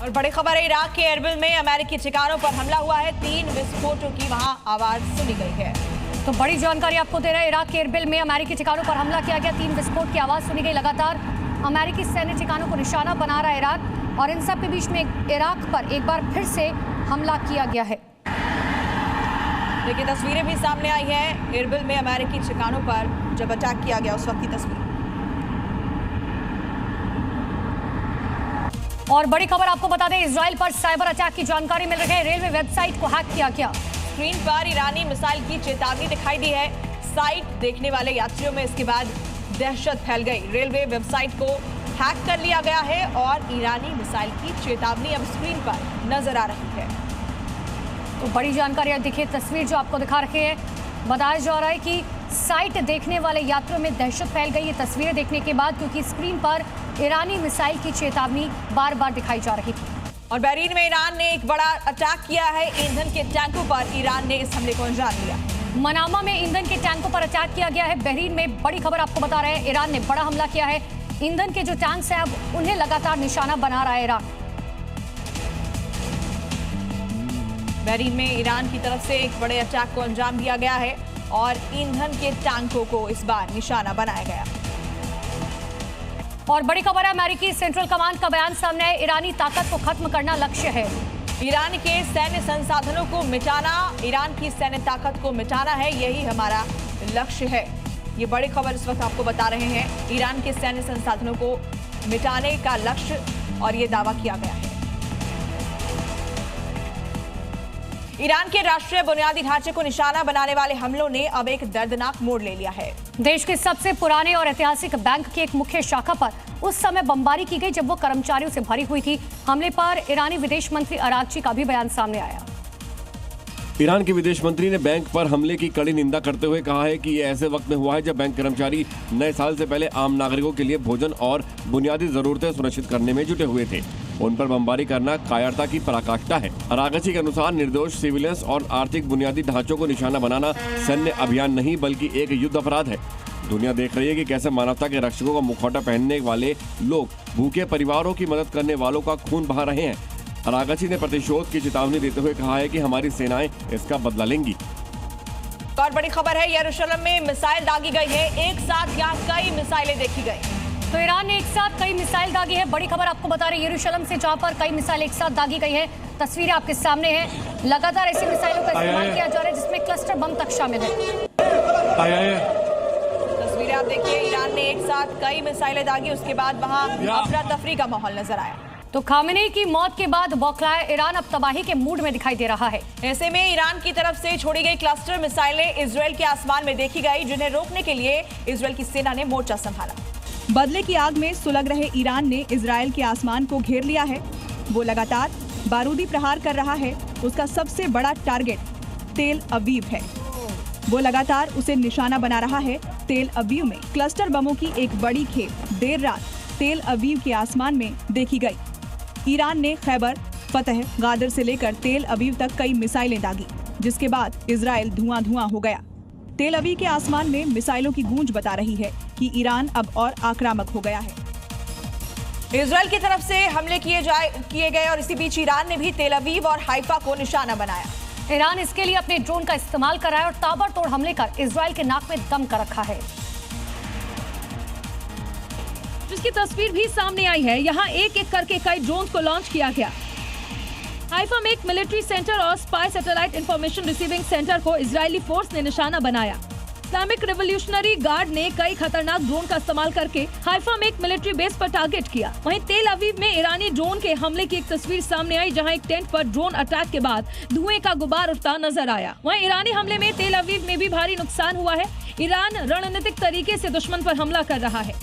और बड़ी खबर है, इराक के एरबिल में अमेरिकी ठिकानों पर हमला हुआ है। 3 विस्फोटों की वहां आवाज सुनी गई है। तो बड़ी जानकारी आपको दे रहे हैं, इराक के एरबिल में अमेरिकी ठिकानों पर हमला किया गया। 3 विस्फोट की आवाज सुनी गई। लगातार अमेरिकी सैन्य ठिकानों को निशाना बना रहा है ईरान, और इन सब के बीच में इराक पर एक बार फिर से हमला किया गया है। देखिए, तस्वीरें भी सामने आई है एरबिल में अमेरिकी ठिकानों पर जब अटैक किया गया उस वक्त की तस्वीर। और बड़ी खबर आपको बता दें, इजराइल पर साइबर अटैक की जानकारी मिल रही है। रेलवे वेबसाइट को हैक किया गया। स्क्रीन पर ईरानी मिसाइल की चेतावनी दिखाई दी है। साइट देखने वाले यात्रियों में इसके बाद दहशत फैल गई। रेलवे वेबसाइट को हैक कर लिया गया है और ईरानी मिसाइल की चेतावनी अब स्क्रीन पर नजर आ रही है। तो बड़ी जानकारी देखिए, तस्वीर जो आपको दिखा रखे हैं, बताया जा रहा है कि साइट देखने वाले यात्रियों में दहशत फैल गई। ये तस्वीरें देखने के बाद, क्योंकि स्क्रीन पर ईरानी मिसाइल की चेतावनी बार बार दिखाई जा रही थी। और बहरीन में ईरान ने एक बड़ा अटैक किया है। ईंधन के टैंकों पर ईरान ने इस हमले को अंजाम दिया। मनामा में ईंधन के टैंकों पर अटैक किया गया है। बहरीन में बड़ी खबर आपको बता रहे हैं, ईरान ने बड़ा हमला किया है। ईंधन के जो टैंक्स हैं, अब उन्हें लगातार निशाना बना रहा है ईरान। बहरीन में ईरान की तरफ से एक बड़े अटैक को अंजाम दिया गया है और ईंधन के टैंकों को इस बार निशाना बनाया गया। और बड़ी खबर है, अमेरिकी सेंट्रल कमांड का बयान सामने है। ईरानी ताकत को खत्म करना लक्ष्य है। ईरान के सैन्य संसाधनों को मिटाना, ईरान की सैन्य ताकत को मिटाना है, यही हमारा लक्ष्य है। ये बड़ी खबर इस वक्त आपको बता रहे हैं, ईरान के सैन्य संसाधनों को मिटाने का लक्ष्य, और ये दावा किया गया है। ईरान के राष्ट्रीय बुनियादी ढांचे को निशाना बनाने वाले हमलों ने अब एक दर्दनाक मोड़ ले लिया है। देश के सबसे पुराने और ऐतिहासिक बैंक की एक मुख्य शाखा पर उस समय बमबारी की गई जब वो कर्मचारियों से भरी हुई थी। हमले पर ईरानी विदेश मंत्री अरागची का भी बयान सामने आया। ईरान के विदेश मंत्री ने बैंक पर हमले की कड़ी निंदा करते हुए कहा है कि ये ऐसे वक्त में हुआ है जब बैंक कर्मचारी नए साल से पहले आम नागरिकों के लिए भोजन और बुनियादी जरूरतें सुनिश्चित करने में जुटे हुए थे। उन पर बमबारी करना कायरता की पराकाष्ठा है। अरागची के अनुसार निर्दोष सिविलियंस और आर्थिक बुनियादी ढांचों को निशाना बनाना सैन्य अभियान नहीं बल्कि एक युद्ध अपराध है। दुनिया देख रही है कि कैसे मानवता के रक्षकों का मुखौटा पहनने वाले लोग भूखे परिवारों की मदद करने वालों का खून बहा रहे हैं। अरागची ने प्रतिशोध की चेतावनी देते हुए कहा है कि हमारी सेनाएं इसका बदला लेंगी। और बड़ी खबर है, यरूशलेम में मिसाइल दागी गई है। एक साथ यहाँ कई मिसाइलें देखी गई। तो ईरान ने एक साथ कई मिसाइल दागी है। बड़ी खबर आपको बता रहे हैं, यरूशलेम से जहां पर कई मिसाइल एक साथ दागी गई है। तस्वीरें आपके सामने हैं। लगातार ऐसी मिसाइलों का इस्तेमाल किया जा रहा है जिसमें क्लस्टर बम तक शामिल है। तस्वीरें आप देखिए, ईरान ने एक साथ कई मिसाइलें दागी, उसके बाद वहां अफरा तफरी का माहौल नजर आया। तो खामेनेई की मौत के बाद बौखलाया ईरान अब तबाही के मूड में दिखाई दे रहा है। ऐसे में ईरान की तरफ से छोड़ी गई क्लस्टर मिसाइलें इजरायल के आसमान में देखी गई, जिन्हें रोकने के लिए इजरायल की सेना ने मोर्चा संभाला। बदले की आग में सुलग रहे ईरान ने इजरायल के आसमान को घेर लिया है। वो लगातार बारूदी प्रहार कर रहा है। उसका सबसे बड़ा टारगेट तेल अवीव है। वो लगातार उसे निशाना बना रहा है। तेल अवीव में क्लस्टर बमों की एक बड़ी खेप देर रात तेल अवीव के आसमान में देखी गई। ईरान ने खैबर फतह गादर से लेकर तेल अवीव तक कई मिसाइलें दागी, जिसके बाद इजरायल धुआं धुआं हो गया। तेल अवीव के आसमान में मिसाइलों की गूंज बता रही है कि ईरान अब और आक्रामक हो गया है। इजरायल की तरफ से हमले किए गए और इसी बीच ईरान ने भी तेल अवीव और हाइफा को निशाना बनाया। ईरान इसके लिए अपने ड्रोन का इस्तेमाल कर रहा है और ताबड़तोड़ हमले कर इजरायल के नाक में दम कर रखा है। जिसकी तस्वीर भी सामने आई है। यहाँ एक एक करके कई ड्रोन को लॉन्च किया गया। हाइफा में एक मिलिट्री सेंटर और spy satellite information receiving centre को इजरायली फोर्स ने निशाना बनाया। इस्लामिक रिवोल्यूशनरी गार्ड ने कई खतरनाक ड्रोन का इस्तेमाल करके हाइफा में एक मिलिट्री बेस पर टारगेट किया। वहीं तेल अवीव में ईरानी ड्रोन के हमले की एक तस्वीर सामने आई, जहां एक टेंट पर ड्रोन अटैक के बाद धुएं का गुबार उठता नजर आया। वहीं ईरानी हमले में तेल अवीव में भी भारी नुकसान हुआ है। ईरान रणनीतिक तरीके से दुश्मन पर हमला कर रहा है।